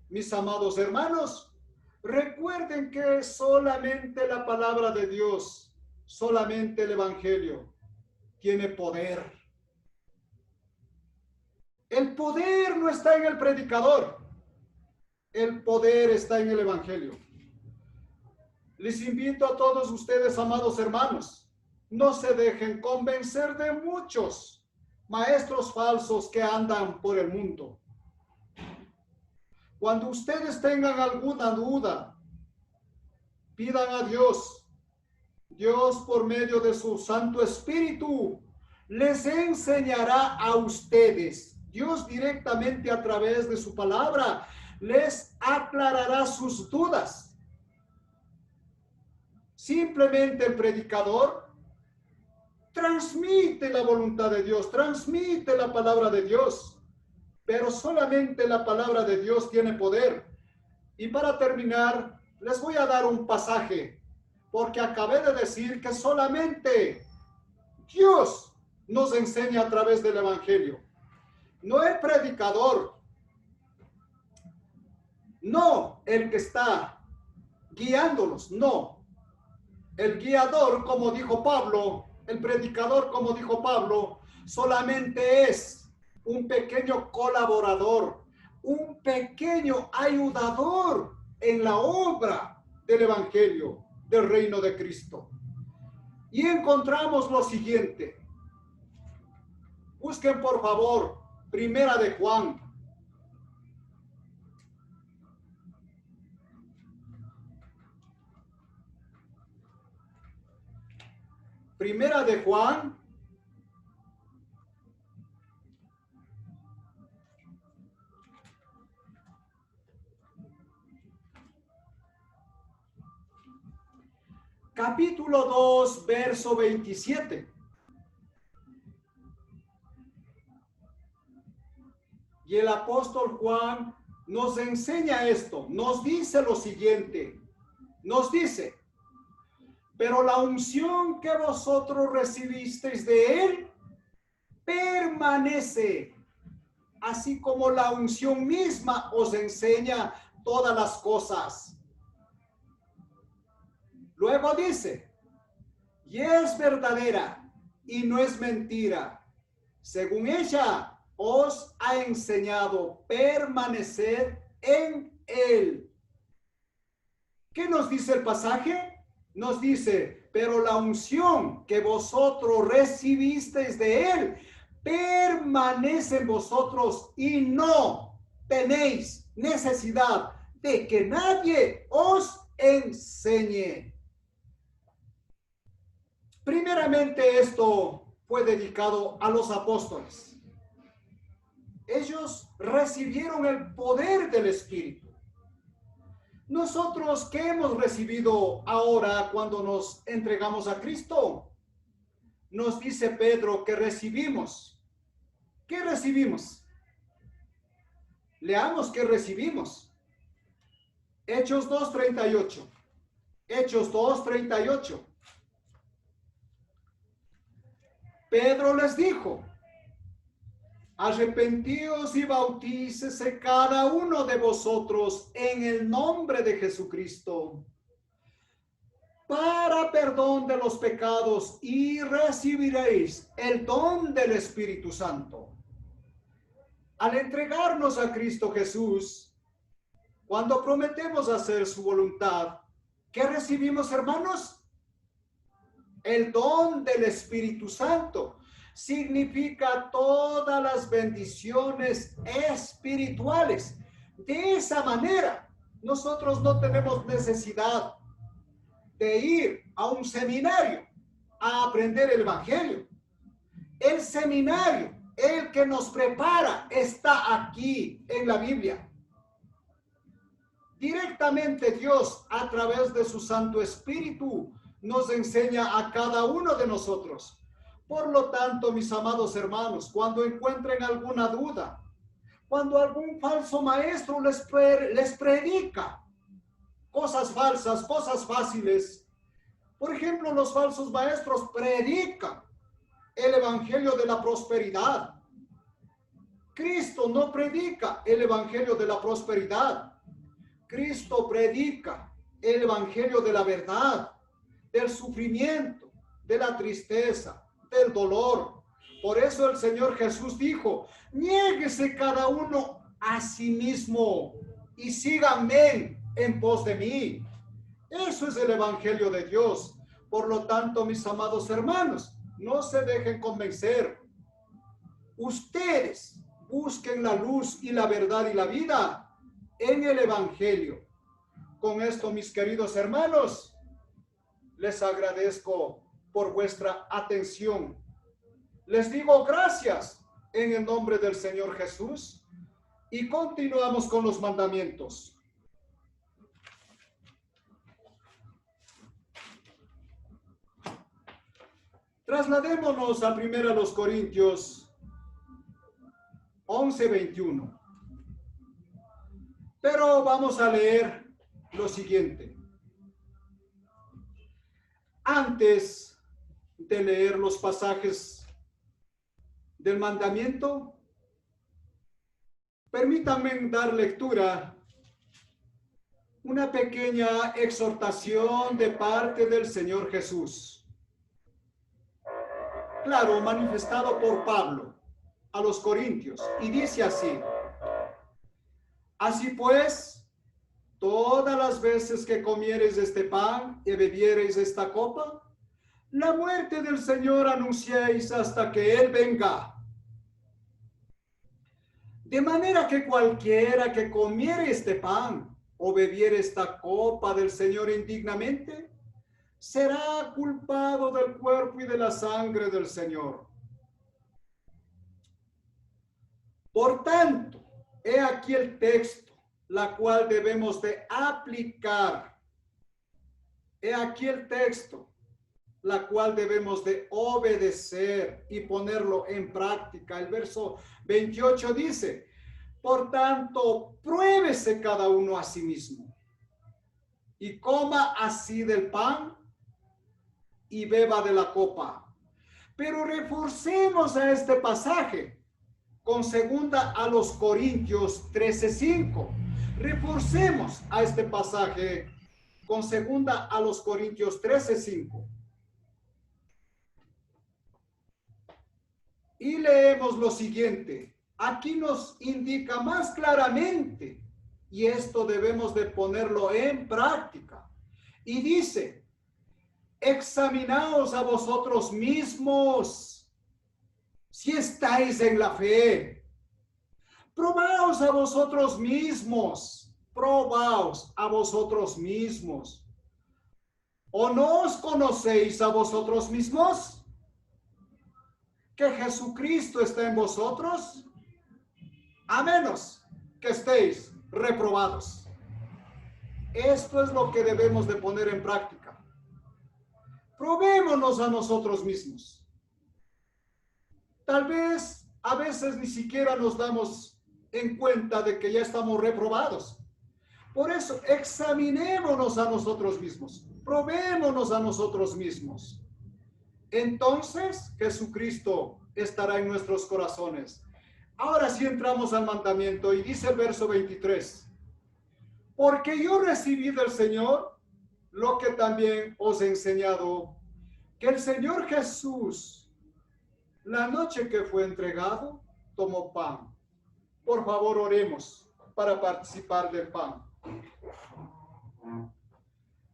mis amados hermanos, recuerden que solamente la palabra de Dios, solamente el Evangelio tiene poder. El poder no está en el predicador, el poder está en el Evangelio. Les invito a todos ustedes, amados hermanos, no se dejen convencer de muchos maestros falsos que andan por el mundo. Cuando ustedes tengan alguna duda, pidan a Dios. Dios, por medio de su Santo Espíritu, les enseñará a ustedes. Dios directamente a través de su palabra les aclarará sus dudas. Simplemente el predicador transmite la voluntad de Dios, transmite la palabra de Dios, pero solamente la palabra de Dios tiene poder. Y para terminar, les voy a dar un pasaje, porque acabé de decir que solamente Dios nos enseña a través del Evangelio. No el predicador, no el que está guiándolos, no. El guiador, como dijo Pablo, el predicador, como dijo Pablo, solamente es un pequeño colaborador, un pequeño ayudador en la obra del Evangelio, del reino de Cristo. Y encontramos lo siguiente. Busquen por favor, Primera de Juan. Primera de Juan. Capítulo 2, verso 27. Y el apóstol Juan nos enseña esto, nos dice lo siguiente, nos dice, pero la unción que vosotros recibisteis de él permanece, así como la unción misma os enseña todas las cosas. Luego dice, y es verdadera y no es mentira, según ella os ha enseñado permanecer en él. ¿Qué nos dice el pasaje? Nos dice, pero la unción que vosotros recibisteis de él permanece en vosotros y no tenéis necesidad de que nadie os enseñe. Primeramente, esto fue dedicado a los apóstoles. Ellos recibieron el poder del Espíritu. Nosotros, ¿qué hemos recibido ahora cuando nos entregamos a Cristo? Nos dice Pedro que recibimos. ¿Qué recibimos? Leamos qué recibimos. Hechos 2:38. Hechos 2:38. Pedro les dijo, arrepentíos y bautícese cada uno de vosotros en el nombre de Jesucristo para perdón de los pecados y recibiréis el don del Espíritu Santo. Al entregarnos a Cristo Jesús, cuando prometemos hacer su voluntad, ¿qué recibimos, hermanos? El don del Espíritu Santo significa todas las bendiciones espirituales. De esa manera, nosotros no tenemos necesidad de ir a un seminario a aprender el Evangelio. El seminario, el que nos prepara, está aquí en la Biblia. Directamente Dios, a través de su Santo Espíritu, nos enseña a cada uno de nosotros. Por lo tanto, mis amados hermanos, cuando encuentren alguna duda, cuando algún falso maestro les predica cosas falsas, cosas fáciles, por ejemplo, los falsos maestros predican el evangelio de la prosperidad. Cristo no predica el evangelio de la prosperidad. Cristo predica el evangelio de la verdad, del sufrimiento, de la tristeza, del dolor. Por eso el Señor Jesús dijo, niéguese cada uno a sí mismo y síganme en pos de mí. Eso es el evangelio de Dios. Por lo tanto, mis amados hermanos, no se dejen convencer. Ustedes busquen la luz y la verdad y la vida en el evangelio. Con esto, mis queridos hermanos, les agradezco por vuestra atención. Les digo gracias en el nombre del Señor Jesús y continuamos con los mandamientos. Trasladémonos a 1 Corintios 11:21. Pero vamos a leer lo siguiente. Antes de leer los pasajes del mandamiento, permítanme dar lectura una pequeña exhortación de parte del Señor Jesús. Claro, manifestado por Pablo a los Corintios. Y dice así: así pues, todas las veces que comiereis este pan y bebiereis esta copa, la muerte del Señor anunciéis hasta que Él venga. De manera que cualquiera que comiere este pan o bebiere esta copa del Señor indignamente, será culpado del cuerpo y de la sangre del Señor. Por tanto, he aquí el texto, la cual debemos de aplicar. He aquí el texto, la cual debemos de obedecer y ponerlo en práctica. El verso 28 dice: por tanto, pruébese cada uno a sí mismo y coma así del pan y beba de la copa. Pero reforcemos a este pasaje con segunda a los Corintios 13:5. Reforcemos a este pasaje con segunda a los Corintios 13:5. Y leemos lo siguiente. Aquí nos indica más claramente, y esto debemos de ponerlo en práctica. Y dice: examinaos a vosotros mismos si estáis en la fe. Probaos a vosotros mismos. Probaos a vosotros mismos. ¿O no os conocéis a vosotros mismos? ¿Que Jesucristo está en vosotros? A menos que estéis reprobados. Esto es lo que debemos de poner en práctica. Probémonos a nosotros mismos. Tal vez a veces ni siquiera nos damos en cuenta de que ya estamos reprobados. Por eso, examinémonos a nosotros mismos. Probémonos a nosotros mismos. Entonces, Jesucristo estará en nuestros corazones. Ahora sí entramos al mandamiento y dice el verso 23: porque yo recibí del Señor lo que también os he enseñado, que el Señor Jesús, la noche que fue entregado, tomó pan. Por favor, oremos para participar del pan.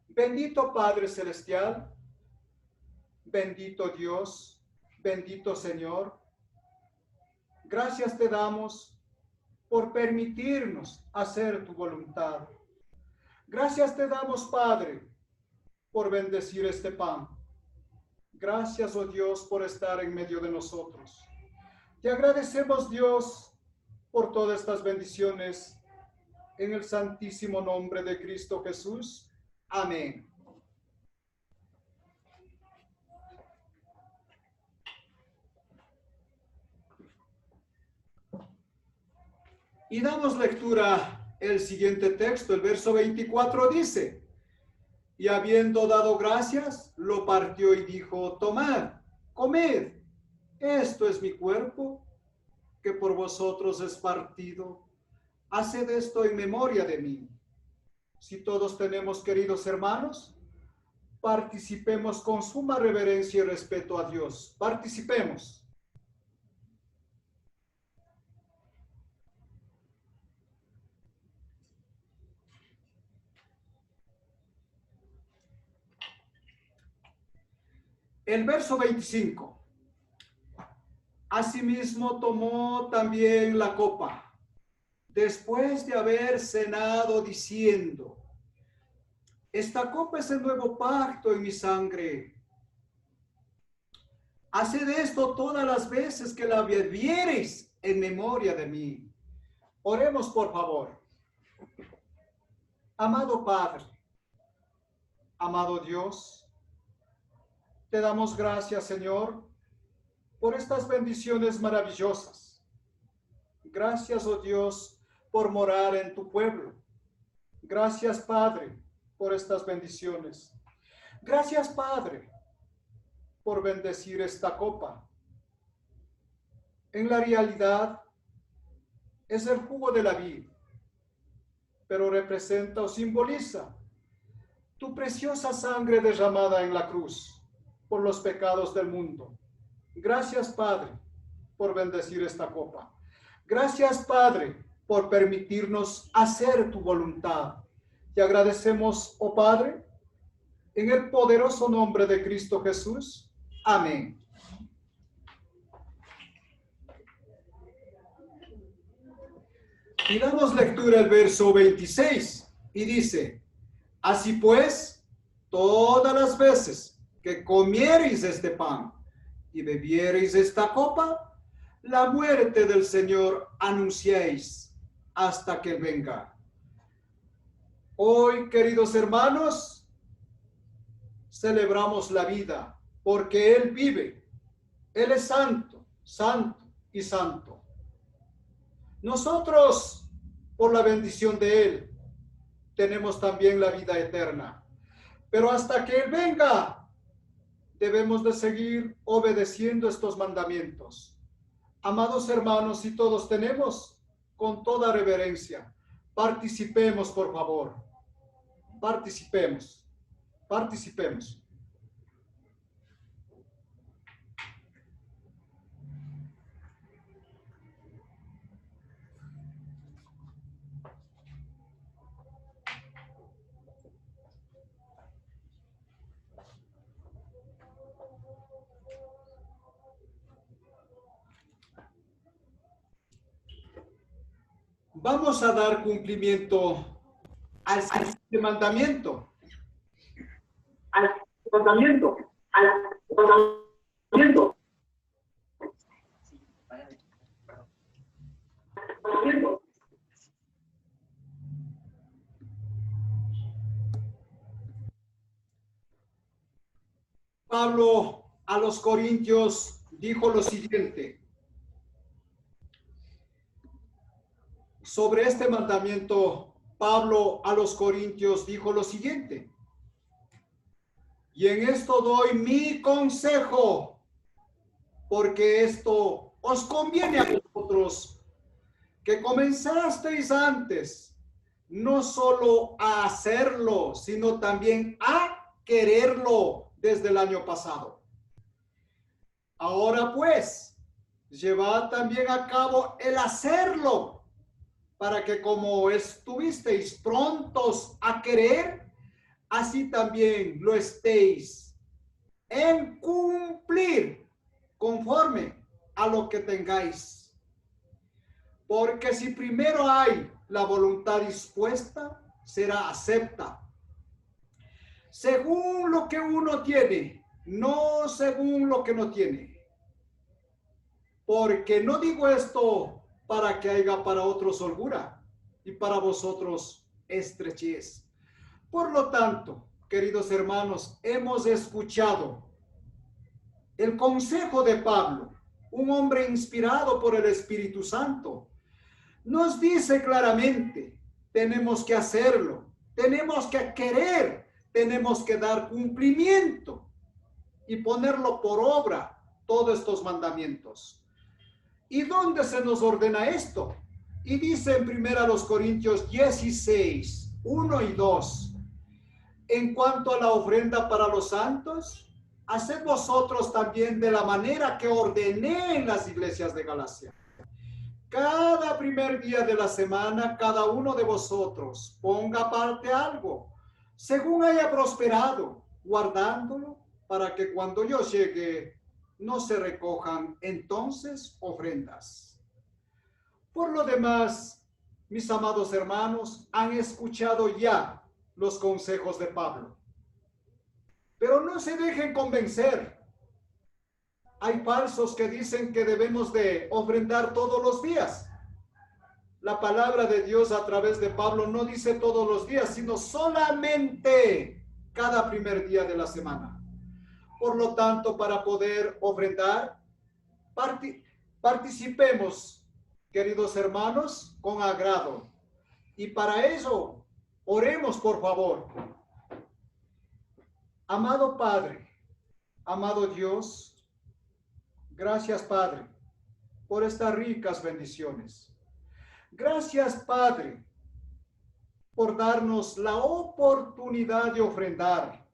Bendito Padre Celestial, bendito Dios, bendito Señor, gracias te damos por permitirnos hacer tu voluntad. Gracias te damos, Padre, por bendecir este pan. Gracias, oh Dios, por estar en medio de nosotros. Te agradecemos, Dios, por todas estas bendiciones, en el santísimo nombre de Cristo Jesús. Amén. Y damos lectura el siguiente texto. El verso 24 dice: y habiendo dado gracias, lo partió y dijo: tomad, comed, esto es mi cuerpo, que por vosotros es partido. Haced esto en memoria de mí. Si todos tenemos, queridos hermanos, participemos con suma reverencia y respeto a Dios. Participemos. El verso 25. Asimismo tomó también la copa, después de haber cenado, diciendo: esta copa es el nuevo pacto en mi sangre. Haced esto todas las veces que la bebiereis en memoria de mí. Oremos, por favor. Amado Padre, amado Dios, te damos gracias, Señor, por estas bendiciones maravillosas. Gracias, oh Dios, por morar en tu pueblo. Gracias, Padre, por estas bendiciones. Gracias, Padre, por bendecir esta copa. En la realidad, es el jugo de la vid. pero representa o simboliza tu preciosa sangre derramada en la cruz por los pecados del mundo. Gracias, Padre, por bendecir esta copa. Gracias, Padre, por permitirnos hacer tu voluntad. Te agradecemos, oh Padre, en el poderoso nombre de Cristo Jesús. Amén. Y damos lectura al verso 26 y dice: así pues, todas las veces que comiereis este pan y bebiereis esta copa, la muerte del Señor anunciéis hasta que venga. Hoy, queridos hermanos, celebramos la vida porque Él vive. Él es santo, santo y santo. Nosotros, por la bendición de Él, tenemos también la vida eterna. Pero hasta que Él venga, debemos de seguir obedeciendo estos mandamientos. Amados hermanos, si todos tenemos, con toda reverencia, participemos, por favor. Participemos. Vamos a dar cumplimiento al siguiente mandamiento. Pablo a los Corintios dijo lo siguiente. Sobre este mandamiento, Pablo a los Corintios dijo lo siguiente: y en esto doy mi consejo, porque esto os conviene a vosotros, que comenzasteis antes, no solo a hacerlo, sino también a quererlo desde el año pasado. Ahora pues, llevad también a cabo el hacerlo, para que como estuvisteis prontos a querer, así también lo estéis en cumplir conforme a lo que tengáis. Porque si primero hay la voluntad dispuesta, será acepta, según lo que uno tiene, no según lo que no tiene. Porque no digo esto para que haya para otros holgura y para vosotros estrechez. Por lo tanto, queridos hermanos, hemos escuchado el consejo de Pablo, un hombre inspirado por el Espíritu Santo. Nos dice claramente, tenemos que hacerlo, tenemos que querer, tenemos que dar cumplimiento y ponerlo por obra, todos estos mandamientos. ¿Y dónde se nos ordena esto? Y dice en 1 Corintios 16, 1 y 2, en cuanto a la ofrenda para los santos, haced vosotros también de la manera que ordené en las iglesias de Galacia. Cada primer día de la semana, cada uno de vosotros ponga aparte algo, según haya prosperado, guardándolo, para que cuando yo llegue, no se recojan entonces ofrendas. Por lo demás, mis amados hermanos, han escuchado ya los consejos de Pablo. Pero no se dejen convencer. Hay falsos que dicen que debemos de ofrendar todos los días. La palabra de Dios a través de Pablo no dice todos los días, sino solamente cada primer día de la semana. Por lo tanto, para poder ofrendar, participemos, queridos hermanos, con agrado. Y para eso, oremos, por favor. Amado Padre, amado Dios, gracias, Padre, por estas ricas bendiciones. Gracias, Padre, por darnos la oportunidad de ofrendar.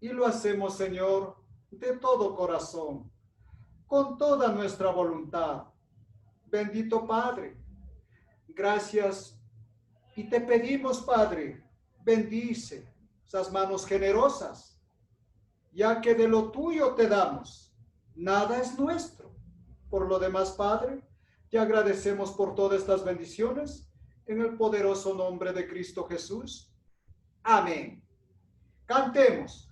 Y lo hacemos, Señor, de todo corazón, con toda nuestra voluntad. Bendito Padre, gracias. Y te pedimos, Padre, bendice esas manos generosas, ya que de lo tuyo te damos, nada es nuestro. Por lo demás, Padre, te agradecemos por todas estas bendiciones, en el poderoso nombre de Cristo Jesús. Amén. Cantemos.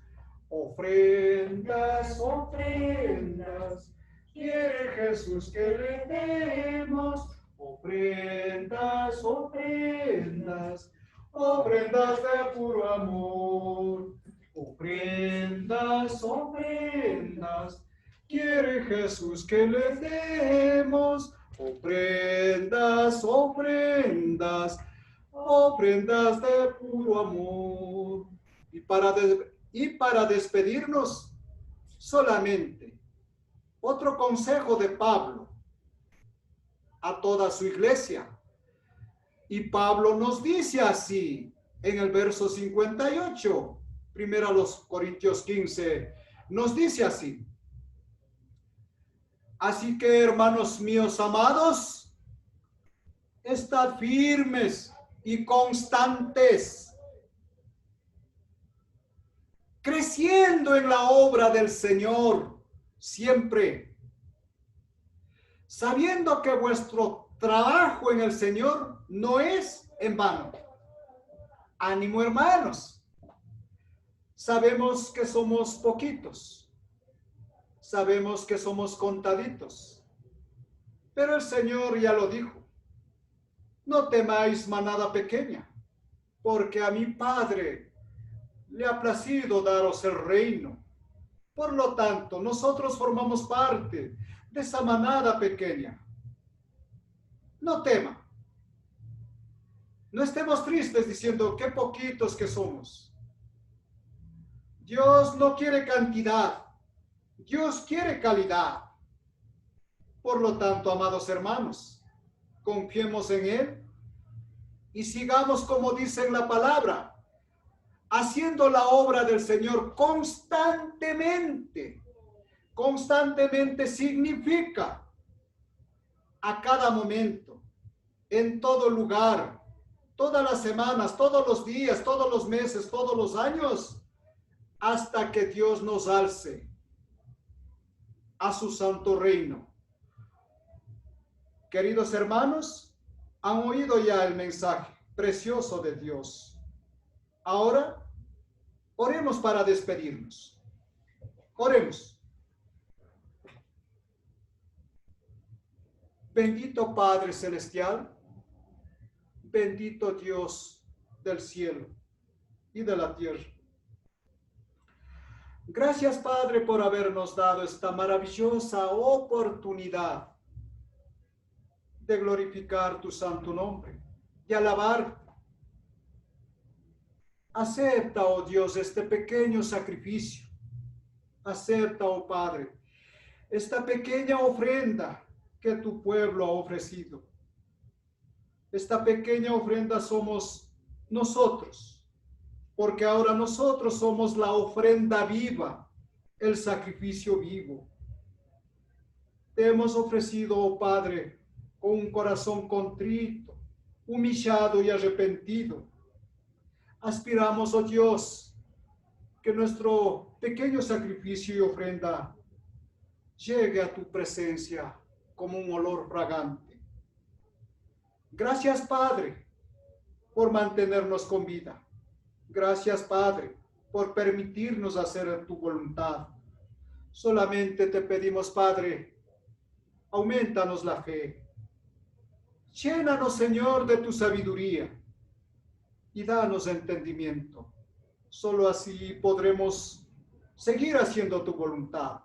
Ofrendas, ofrendas, quiere Jesús que le demos. Ofrendas, ofrendas, ofrendas de puro amor. Ofrendas, ofrendas, quiere Jesús que le demos. Ofrendas, ofrendas, ofrendas de puro amor. Y para despedirnos, solamente otro consejo de Pablo a toda su iglesia. Y Pablo nos dice así en el verso 58, primero a los Corintios 15, nos dice así. Así que, hermanos míos amados, estad firmes y constantes, creciendo en la obra del Señor siempre, sabiendo que vuestro trabajo en el Señor no es en vano. Ánimo, hermanos. Sabemos que somos poquitos. Sabemos que somos contaditos. Pero el Señor ya lo dijo. No temáis manada pequeña, porque a mi Padre le ha placido daros el reino. Por lo tanto, nosotros formamos parte de esa manada pequeña. No tema. No estemos tristes diciendo qué poquitos que somos. Dios no quiere cantidad. Dios quiere calidad. Por lo tanto, amados hermanos, confiemos en Él y sigamos como dice en la palabra, haciendo la obra del Señor constantemente. Constantemente significa a cada momento, en todo lugar, todas las semanas, todos los días, todos los meses, todos los años, hasta que Dios nos alce a su santo reino. Queridos hermanos, han oído ya el mensaje precioso de Dios. Ahora, oremos para despedirnos. Oremos. Bendito Padre Celestial, bendito Dios del cielo y de la tierra. Gracias, Padre, por habernos dado esta maravillosa oportunidad de glorificar tu santo nombre y alabarte. Acepta, oh Dios, este pequeño sacrificio. Acepta, oh Padre, esta pequeña ofrenda que tu pueblo ha ofrecido. Esta pequeña ofrenda somos nosotros, porque ahora nosotros somos la ofrenda viva, el sacrificio vivo. Te hemos ofrecido, oh Padre, con un corazón contrito, humillado y arrepentido. Aspiramos, oh Dios, que nuestro pequeño sacrificio y ofrenda llegue a tu presencia como un olor fragante. Gracias, Padre, por mantenernos con vida. Gracias, Padre, por permitirnos hacer tu voluntad. Solamente te pedimos, Padre, aumentanos la fe. Llénanos, Señor, de tu sabiduría y danos entendimiento. Solo así podremos seguir haciendo tu voluntad.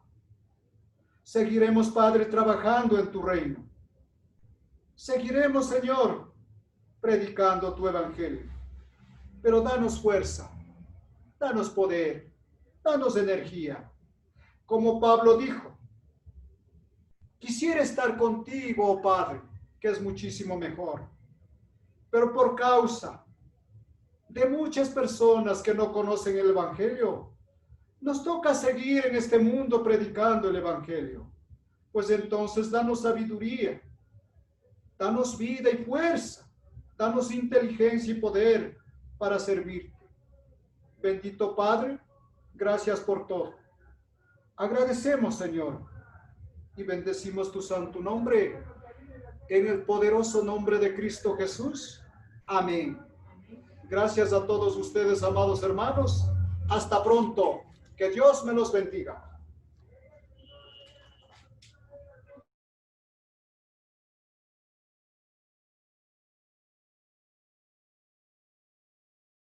Seguiremos, Padre, trabajando en tu reino. Seguiremos, Señor, predicando tu evangelio. Pero danos fuerza, danos poder, danos energía. Como Pablo dijo, quisiera estar contigo, oh Padre, que es muchísimo mejor. Pero por causa de muchas personas que no conocen el Evangelio, nos toca seguir en este mundo predicando el Evangelio. Pues entonces danos sabiduría, danos vida y fuerza, danos inteligencia y poder para servirte. Bendito Padre, gracias por todo. Agradecemos, Señor, y bendecimos tu santo nombre, en el poderoso nombre de Cristo Jesús. Amén. Gracias a todos ustedes, amados hermanos. Hasta pronto. Que Dios me los bendiga.